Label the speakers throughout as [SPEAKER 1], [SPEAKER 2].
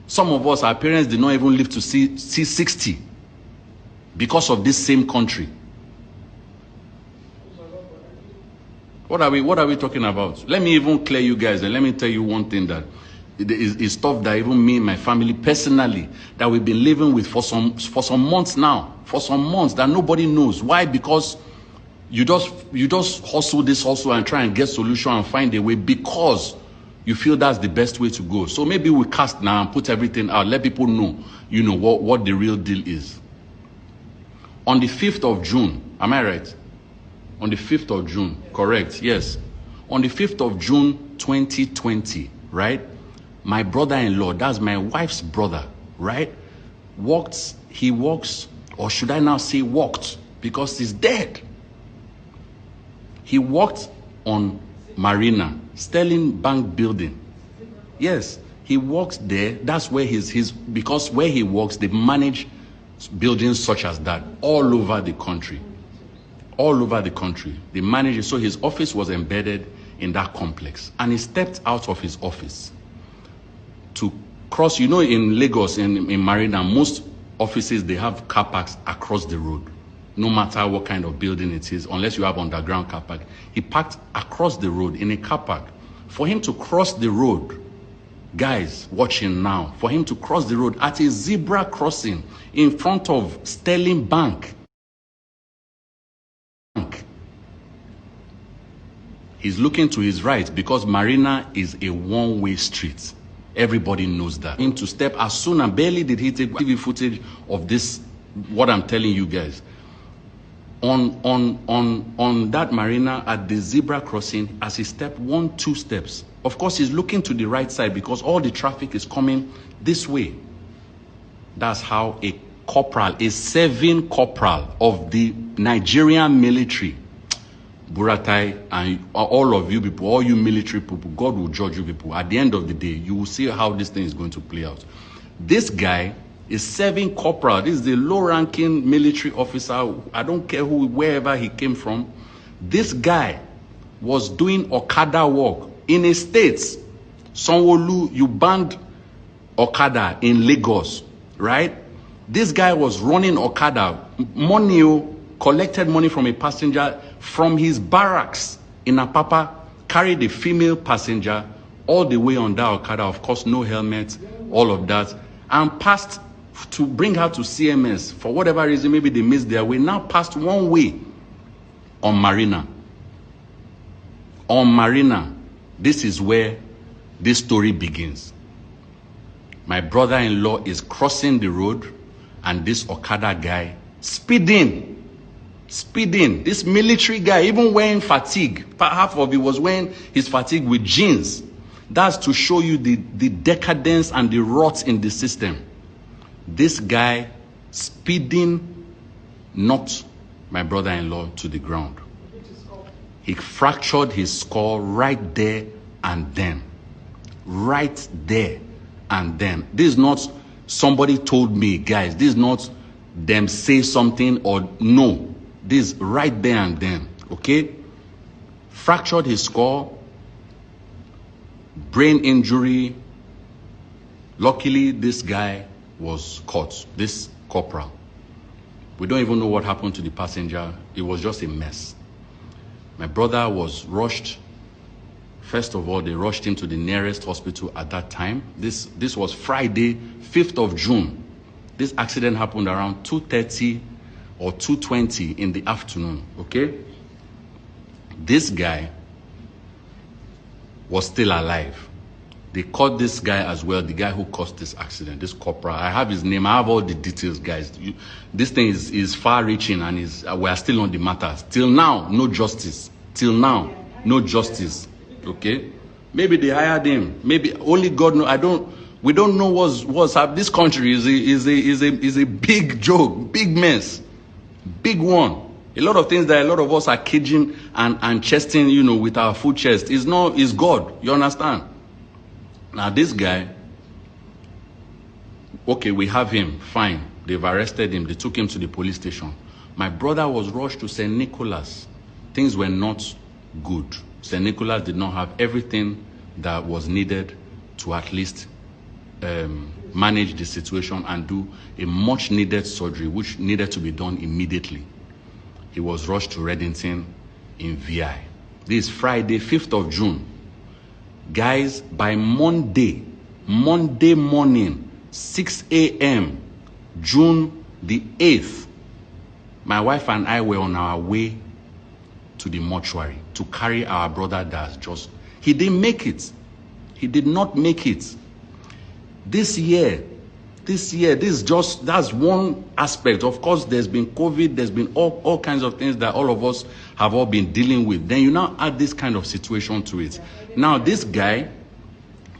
[SPEAKER 1] Some of us, our parents did not even live to see 60 because of this same country. What are we talking about? Let me even clear you guys, and let me tell you one thing that is stuff that even me and my family personally that we've been living with for some months now, for some months that nobody knows. Why? Because you just hustle this hustle and try and get solution and find a way because you feel that's the best way to go. So maybe we cast now and put everything out, let people know, what the real deal is. On the 5th of June, am I right? On the 5th of June, correct, yes. On the 5th of June, 2020, right? My brother-in-law, that's my wife's brother, right? He walks, or should I now say walked, because he's dead. He walked on Marina, Sterling Bank building. Yes, he walks there. That's where because where he works, they manage buildings such as that all over the country. All over the country. They manage it. So his office was embedded in that complex. And he stepped out of his office to cross. In Lagos, in Marina, most offices, they have car parks across the road. No matter what kind of building it is, unless you have underground car park. He parked across the road in a car park. For him to cross the road, guys watching now, for him to cross the road at a zebra crossing in front of Sterling Bank. He's looking to his right because Marina is a one-way street. Everybody knows that. Him to step as soon and barely did he take TV footage of this, what I'm telling you guys. On that Marina at the zebra crossing, as he stepped 2 steps, of course he's looking to the right side because all the traffic is coming this way. That's how a serving corporal of the Nigerian military, Buratai, and all of you people, all you military people, God will judge you people. At the end of the day, you will see how this thing is going to play out. This guy is serving corporal. This is the low-ranking military officer. I don't care wherever he came from. This guy was doing Okada work in a state. Sanwo-Olu, you banned Okada in Lagos, right? This guy was running Okada, collected money from a passenger from his barracks in Apapa, carried a female passenger all the way on that Okada, of course, no helmet, all of that, and passed to bring her to CMS. For whatever reason, maybe they missed their way. Now passed one way on Marina. On Marina, this is where this story begins. My brother-in-law is crossing the road and this Okada guy speeding. This military guy, even wearing fatigue. Half of it was wearing his fatigue with jeans. That's to show you the decadence and the rot in the system. This guy speeding knocked my brother-in-law to the ground. He fractured his skull right there and then. Right there and then. This is not somebody told me, guys. This is not them say something or no. This right there and then, okay? Fractured his skull, brain injury. Luckily, this guy was caught, this corporal. We don't even know what happened to the passenger. It was just a mess. My brother was rushed. First of all, they rushed him to the nearest hospital at that time. This was Friday, 5th of June. This accident happened around 2:30 or 2:20 in the afternoon, okay? This guy was still alive. They caught this guy as well, the guy who caused this accident, this corporal. I have his name, I have all the details, guys. This thing is far-reaching and we are still on the matter. Till now, no justice. Till now, no justice, okay? Maybe they hired him. Maybe only God knows. We don't know what's happening. This country is a big joke, big mess, big one. A lot of things that a lot of us are caging and chesting, with our full chest. Is God. You understand? Now this guy, okay, we have him, fine. They've arrested him. They took him to the police station. My brother was rushed to St. Nicholas. Things were not good. St. Nicholas did not have everything that was needed to at least manage the situation and do a much needed surgery which needed to be done immediately. He was rushed to Reddington in VI. This is Friday, 5th of June. Guys, by Monday morning, 6 a.m., June the 8th, my wife and I were on our way to the mortuary to carry our brother that just, he didn't make it. He did not make it. This year, this is just, that's one aspect. Of course, there's been COVID, there's been all kinds of things that all of us have all been dealing with. Then you now add this kind of situation to it. Now, this guy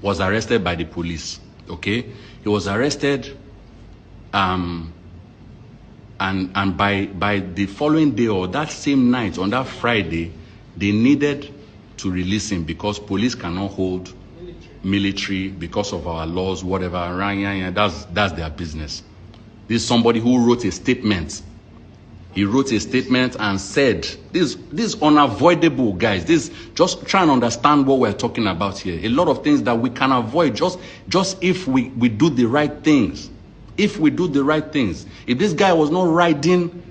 [SPEAKER 1] was arrested by the police, okay? He was arrested, and by the following day or that same night, on that Friday, they needed to release him because police cannot hold military because of our laws, whatever. That's their business. This is somebody who wrote a statement. He wrote a statement and said, this is unavoidable, guys. This, just try and understand what we're talking about here. A lot of things that we can avoid just if we do the right things. If we do the right things. If this guy was not riding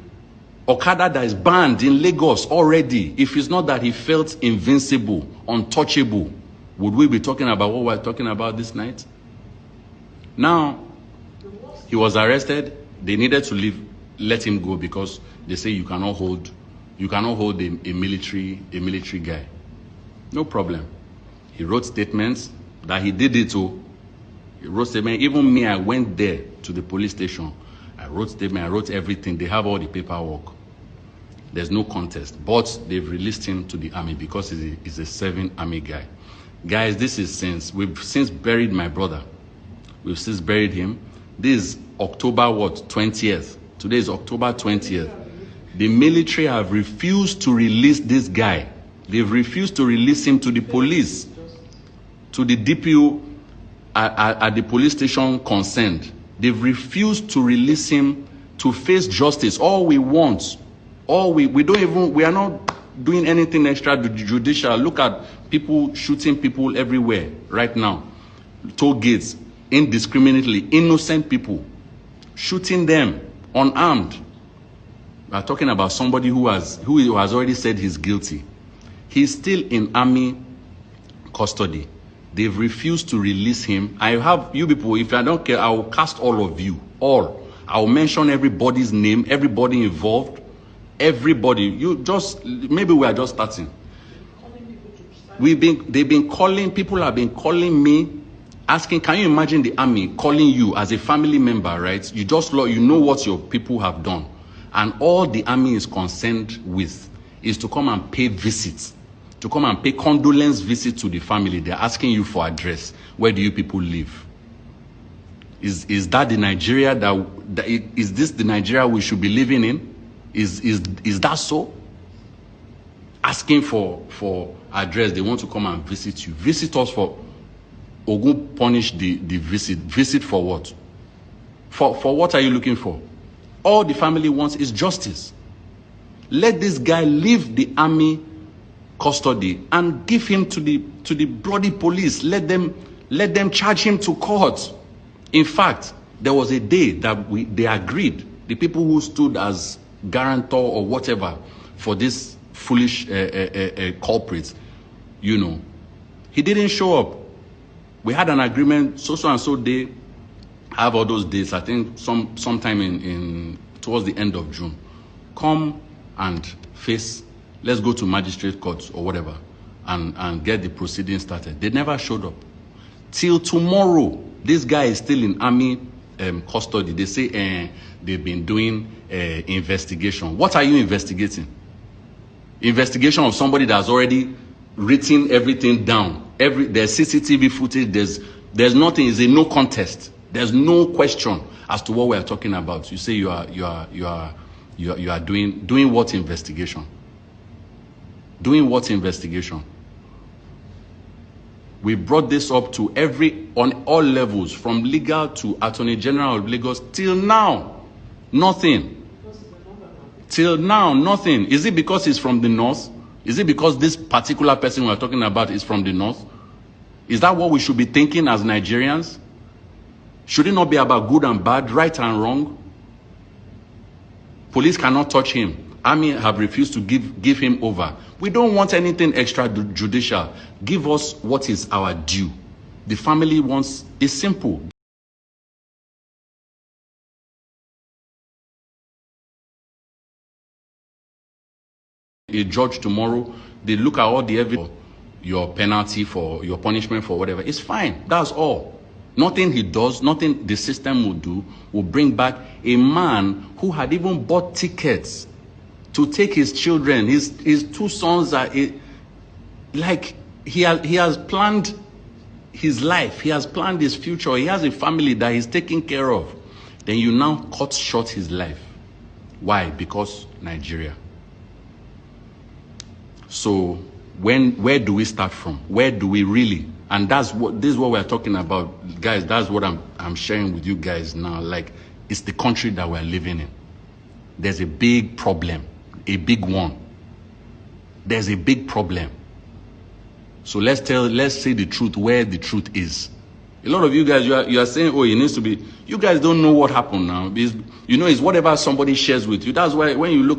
[SPEAKER 1] Okada that is banned in Lagos already, if it's not that he felt invincible, untouchable, would we be talking about what we're talking about this night? Now, he was arrested. They needed to let him go because they say you cannot hold a military guy. No problem. He wrote statements that he did it too. He wrote statements. Even me, I went there to the police station. I wrote statements. I wrote everything. They have all the paperwork. There's no contest. But they've released him to the army because he's a serving army guy. Guys, this is we've since buried my brother. We've since buried him. This is October 20th. Today is October 20th. The military have refused to release this guy. They've refused to release him to the police, to the DPO at the police station concerned. They've refused to release him to face justice. All we want, we are not doing anything extra judicial. Look at people shooting people everywhere right now. Toll gates, indiscriminately, innocent people, shooting them unarmed. We are talking about somebody who has already said he's guilty. He's still in army custody. They've refused to release him. I have you people, if I don't care, I will cast all of you. All. I will mention everybody's name, everybody involved, everybody. You just, maybe we are just starting. People have been calling me, asking, can you imagine the army calling you as a family member, right? You know what your people have done. And all the army is concerned with is to come and pay visits, to come and pay condolence visits to the family. They're asking you for address. Where do you people live? Is that the Nigeria is this the Nigeria we should be living in? Is that so? Asking for address, they want to come and visit you. Visit us for Ogun punish the visit. Visit for what? For what are you looking for? All the family wants is justice. Let this guy leave the army custody and give him to the bloody police. Let them charge him to court. In fact, there was a day that they agreed, the people who stood as guarantor or whatever for this foolish culprit, you know, he didn't show up. We had an agreement, so and so day. I have all those dates, I think sometime in towards the end of June. Come and face, let's go to magistrate court or whatever and get the proceedings started. They never showed up. Till tomorrow, this guy is still in army custody. They say they've been doing investigation. What are you investigating? Investigation of somebody that's already written everything down. There's CCTV footage, there's nothing, it's a no contest. There's no question as to what we are talking about. You say you are doing what investigation? Doing what investigation? We brought this up to on all levels, from legal to Attorney General of Lagos. Till now, nothing. Till now, nothing. Is it because he's from the north? Is it because this particular person we're talking about is from the north? Is that what we should be thinking as Nigerians? Should it not be about good and bad, right and wrong? Police cannot touch him. Army have refused to give him over. We don't want anything extrajudicial. Give us what is our due. The family wants, it's simple. A judge tomorrow, they look at all the evidence, your penalty for your punishment for whatever. It's fine. That's all. Nothing he does, nothing the system will do, will bring back a man who had even bought tickets to take his children. His two sons are like he has planned his life. He has planned his future. He has a family that he's taking care of. Then you now cut short his life. Why? Because Nigeria. So where do we start from? Where do we really? And this is what we're talking about, guys. That's what I'm sharing with you guys now. Like, it's the country that we're living in. There's a big problem, a big one. There's a big problem. So let's say the truth where the truth is. A lot of you guys, you are saying, oh, it needs to be. You guys don't know what happened now. It's whatever somebody shares with you. That's why when you look